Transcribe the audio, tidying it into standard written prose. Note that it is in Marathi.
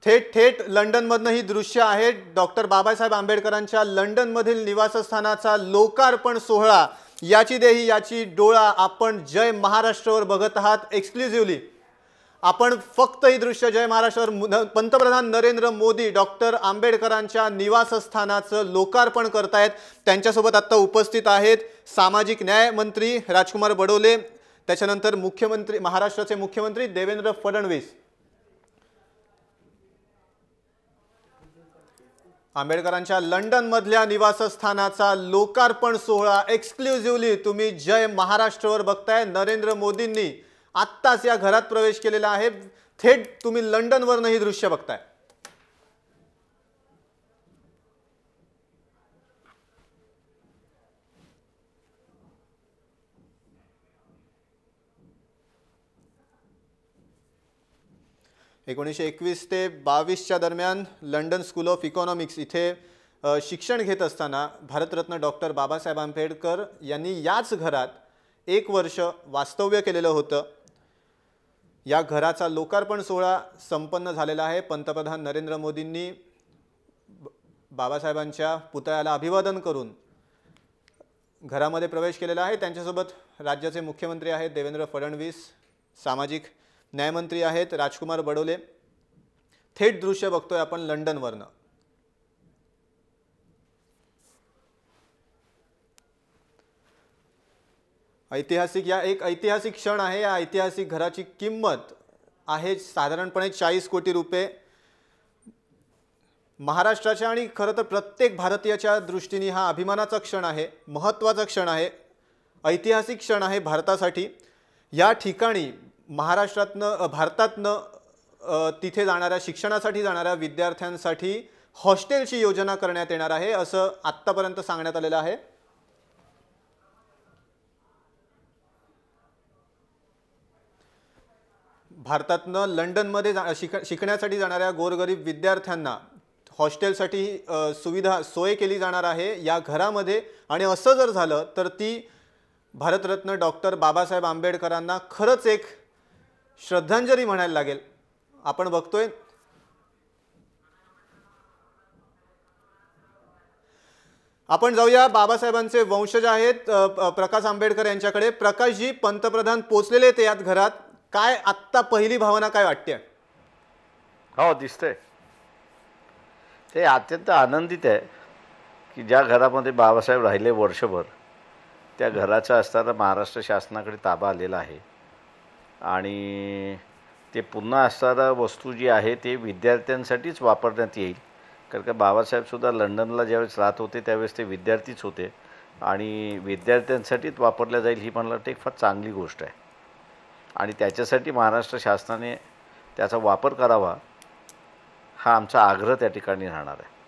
थेट थेट लंडनमधनं ही दृश्य आहेत. डॉक्टर बाबासाहेब आंबेडकरांच्या लंडनमधील निवासस्थानाचा लोकार्पण सोहळा. याची देही याची डोळा आपण जय महाराष्ट्रवर बघत आहात एक्सक्लुझिव्हली. आपण फक्त ही दृश्य जय महाराष्ट्रवर पंतप्रधान नरेंद्र मोदी डॉक्टर आंबेडकरांच्या निवासस्थानाचं लोकार्पण करतायत. त्यांच्यासोबत आता उपस्थित आहेत सामाजिक न्याय मंत्री राजकुमार बडोले, त्याच्यानंतर मुख्यमंत्री महाराष्ट्राचे मुख्यमंत्री देवेंद्र फडणवीस. आंबेडकरांच्या लंडन मधल्या निवासस्थानाचा लोकार्पण सोहळा एक्सक्लुझिव्हली तुम्ही जय महाराष्ट्रवर बघताय. नरेंद्र मोदींनी आत्ताच या घरात प्रवेश केलेला आहे. थेट तुम्ही लंडनवरनं ही दृश्य बघताय. एकोणीसशे 21 ते 22च्या दरम्यान लंडन स्कूल ऑफ इकॉनॉमिक्स इथे शिक्षण घेत असताना भारतरत्न डॉक्टर बाबासाहेब आंबेडकर यांनी याच घरात 1 वर्ष वास्तव्य केलेलं होतं. या घराचा लोकार्पण सोहळा संपन्न झालेला आहे. पंतप्रधान नरेंद्र मोदींनी बाबासाहेबांच्या पुतळ्याला अभिवादन करून घरामध्ये प्रवेश केलेला आहे. त्यांच्यासोबत राज्याचे मुख्यमंत्री आहेत देवेंद्र फडणवीस, सामाजिक न्यायमंत्री आहेत राजकुमार बडोले. थेट दृश्य बघतोय आपण लंडनवरनं. एक ऐतिहासिक क्षण आहे. या ऐतिहासिक घराची किंमत आहे साधारणपणे 40 कोटी रुपये. महाराष्ट्राच्या आणि खरं तर प्रत्येक भारतीयाच्या दृष्टीने हा अभिमानाचा क्षण आहे, महत्त्वाचा क्षण आहे, ऐतिहासिक क्षण आहे भारतासाठी. या ठिकाणी भारतातनं तिथे जाणाऱ्या शिक्षणासाठी जाणाऱ्या विद्यार्थ्यांसाठी हॉस्टेलची योजना करण्यात येणार आहे असं आत्तापर्यंत सांगण्यात आलेलं आहे. भारतातनं लंडनमध्ये शिकण्यासाठी जाणाऱ्या गोरगरीब विद्यार्थ्यांना हॉस्टेलसाठी सोय केली जाणार आहे या घरामध्ये. आणि असं जर झालं तर ती भारतरत्न डॉक्टर बाबासाहेब आंबेडकरांना खरंच एक श्रद्धांजली म्हणायला लागेल. आपण बघतोय आपण जाऊया बाबासाहेबांचे वंशज आहेत प्रकाश आंबेडकर यांच्याकडे. प्रकाशजी, पंतप्रधान पोचलेले आहेत यात घरात. काय आत्ता पहिली भावना काय वाटते? हो, दिसतंय ते अत्यंत आनंदित आहे की ज्या घरामध्ये बाबासाहेब राहिले वर्षभर त्या घराचा असताना महाराष्ट्र शासनाकडे ताबा आलेला आहे आणि ते पुन्हा असणारा वस्तू जी आहे ते विद्यार्थ्यांसाठीच वापरण्यात येईल. कारण का बाबासाहेबसुद्धा लंडनला ज्यावेळेस राहत होते त्यावेळेस ते विद्यार्थीच होते आणि विद्यार्थ्यांसाठीच वापरल्या जाईल ही मला वाटते एक फार चांगली गोष्ट आहे आणि त्याच्यासाठी महाराष्ट्र शासनाने त्याचा वापर करावा हा आमचा आग्रह त्या ठिकाणी राहणार आहे.